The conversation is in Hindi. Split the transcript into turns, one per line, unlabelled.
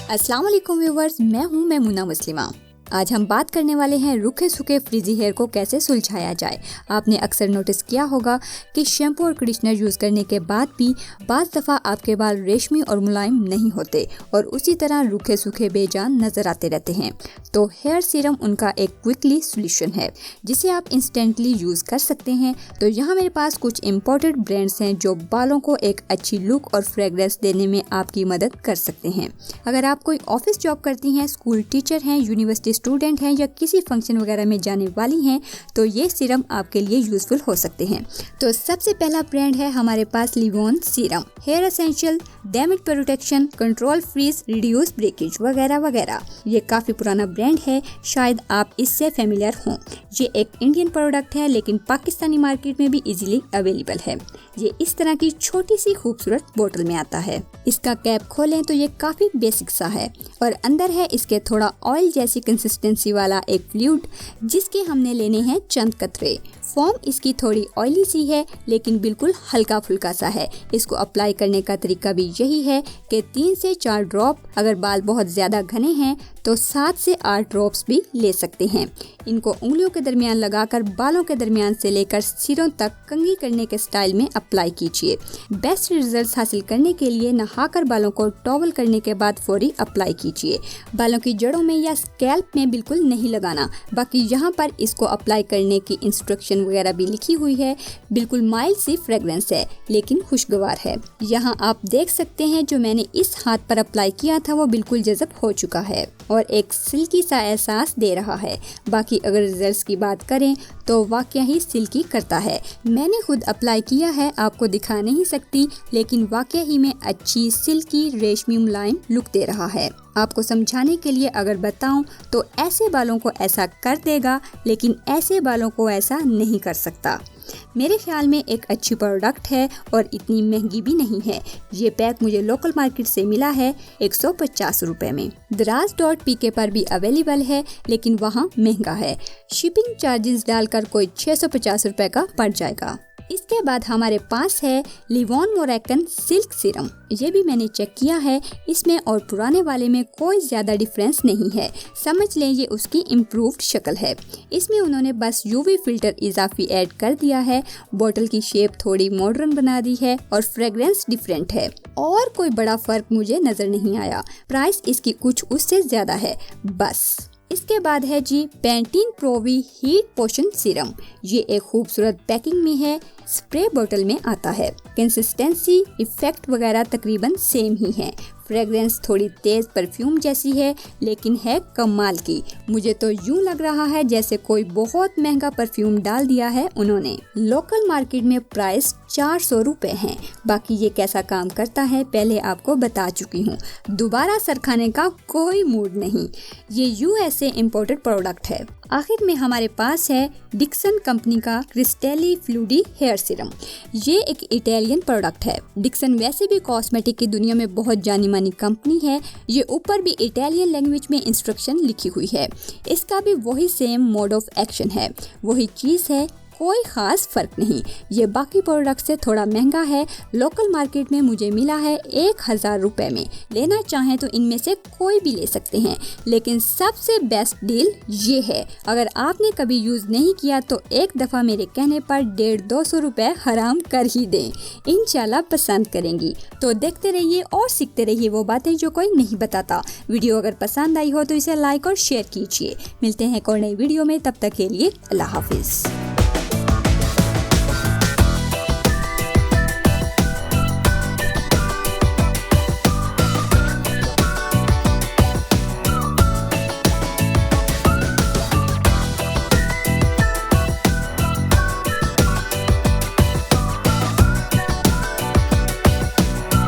अस्सलाम वालेकुम व्यूवर्स, मैं हूं मैमुना मुस्लिमा। आज हम बात करने वाले हैं रूखे सूखे फ्रिजी हेयर को कैसे सुलझाया जाए। आपने अक्सर नोटिस किया होगा कि शैम्पू और कंडीशनर यूज़ करने के बाद भी बाज़ दफ़ा आपके बाल रेशमी और मुलायम नहीं होते और उसी तरह रूखे सूखे बेजान नज़र आते रहते हैं। तो हेयर सीरम उनका एक क्विकली सोल्यूशन है जिसे आप इंस्टेंटली यूज़ कर सकते हैं। तो यहाँ मेरे पास कुछ इम्पोर्टेड ब्रांड्स हैं जो बालों को एक अच्छी लुक और फ्रेगरेंस देने में आपकी मदद कर सकते हैं। अगर आप कोई ऑफिस जॉब करती हैं, स्कूल टीचर हैं, यूनिवर्सिटी स्टूडेंट हैं या किसी फंक्शन वगैरह में जाने वाली हैं तो ये सीरम आपके लिए यूजफुल हो सकते हैं। तो सबसे पहला ब्रांड है हमारे पास Livon serum. Hair essential, damage protection, control frizz, reduce breakage वगैरह वगैरह। ये काफी पुराना ब्रांड है, शायद आप इससे फेमिलियर हों। ये एक इंडियन प्रोडक्ट है लेकिन पाकिस्तानी मार्केट में भी इजीली अवेलेबल है। ये इस तरह की छोटी सी खूबसूरत बोतल में आता है। इसका कैप खोलें तो ये काफी बेसिक सा है और अंदर है इसके थोड़ा ऑयल जैसी कंसिस्टेंसी वाला एक फ्लूइड जिसके हमने लेने हैं चंद कतरे। फॉर्म इसकी थोड़ी ऑयली सी है लेकिन बिल्कुल हल्का फुल्का सा है। इसको अप्लाई करने का तरीका भी यही है कि 3 से 4 ड्रॉप, अगर बाल बहुत ज्यादा घने हैं तो 7 से 8 ड्रॉप्स भी ले सकते हैं। इनको उंगलियों के दरमियान लगाकर बालों के दरमियान से लेकर सिरों तक कंघी करने के स्टाइल में अप्लाई कीजिए। बेस्ट रिजल्ट्स हासिल करने के लिए नहाकर बालों को टॉवल करने के बाद फौरी अप्लाई कीजिए। बालों की जड़ों में या स्कैल्प में बिल्कुल नहीं लगाना। बाकी यहाँ पर इसको अप्लाई करने की इंस्ट्रक्शन वगैरह भी लिखी हुई है। बिल्कुल माइल्ड सी फ्रेग्रेंस है लेकिन खुशगवार है। यहाँ आप देख सकते हैं जो मैंने इस हाथ पर अप्लाई किया था वो बिल्कुल जज़ब हो चुका है और एक सिल्की सा एहसास दे रहा है। बाकी अगर रिजल्ट्स की बात करें तो वाकई ही सिल्की करता है। मैंने खुद अप्लाई किया है, आपको दिखा नहीं सकती, लेकिन वाकई ही में अच्छी सिल्की रेशमी मुलायम लुक दे रहा है। आपको समझाने के लिए अगर बताऊं तो ऐसे बालों को ऐसा कर देगा लेकिन ऐसे बालों को ऐसा नहीं कर सकता। मेरे ख्याल में एक अच्छी प्रोडक्ट है और इतनी महंगी भी नहीं है। ये पैक मुझे लोकल मार्केट से मिला है 150 रुपए में। Draz.pk पर भी अवेलेबल है लेकिन वहाँ महंगा है। शिपिंग चार्जेस डालकर कोई 650 रुपए का पड़ जाएगा। इसके बाद हमारे पास है लिवॉन मोरक्कन सिल्क सीरम। ये भी मैंने चेक किया है, इसमें और पुराने वाले में कोई ज्यादा डिफरेंस नहीं है। समझ लें ये उसकी इम्प्रूव्ड शक्ल है। इसमें उन्होंने बस यूवी फिल्टर इजाफी ऐड कर दिया है, बोतल की शेप थोड़ी मॉडर्न बना दी है और फ्रेग्रेंस डिफरेंट है और कोई बड़ा फर्क मुझे नजर नहीं आया। प्राइस इसकी कुछ उससे ज्यादा है बस। इसके बाद है जी पैंटीन प्रोवी हीट पोशन सीरम। ये एक खूबसूरत पैकिंग में है, स्प्रे बोतल में आता है। कंसिस्टेंसी, इफेक्ट वगैरह तकरीबन सेम ही है। फ्रेग्रेंस थोड़ी तेज परफ्यूम जैसी है लेकिन है कमाल की। मुझे तो यूं लग रहा है जैसे कोई बहुत महंगा परफ्यूम डाल दिया है उन्होंने। लोकल मार्केट में प्राइस 400 रुपए है। बाकी ये कैसा काम करता है पहले आपको बता चुकी हूँ, दोबारा सरखाने का कोई मूड नहीं। ये यूएसए इम्पोर्टेड प्रोडक्ट है। आखिर में हमारे पास है डिक्सन कंपनी का क्रिस्टेली फ्लूडी हेयर सीरम। ये एक इटालियन प्रोडक्ट है। डिक्सन वैसे भी कॉस्मेटिक की दुनिया में बहुत जानी मानी कंपनी है। ये ऊपर भी इटालियन लैंग्वेज में इंस्ट्रक्शन लिखी हुई है। इसका भी वही सेम मोड ऑफ एक्शन है, वही चीज़ है, कोई खास फर्क नहीं। ये बाकी प्रोडक्ट से थोड़ा महंगा है। लोकल मार्केट में मुझे मिला है 1000 रुपए में। लेना चाहें तो इनमें से कोई भी ले सकते हैं लेकिन सबसे बेस्ट डील ये है, अगर आपने कभी यूज़ नहीं किया तो एक दफ़ा मेरे कहने पर 150-200 रुपए हराम कर ही दें। इंशाल्लाह पसंद करेंगी। तो देखते रहिए और सीखते रहिए वो बातें जो कोई नहीं बताता। वीडियो अगर पसंद आई हो तो इसे लाइक और शेयर कीजिए। मिलते हैं एक और नई वीडियो में, तब तक के लिए अल्लाह हाफिज़।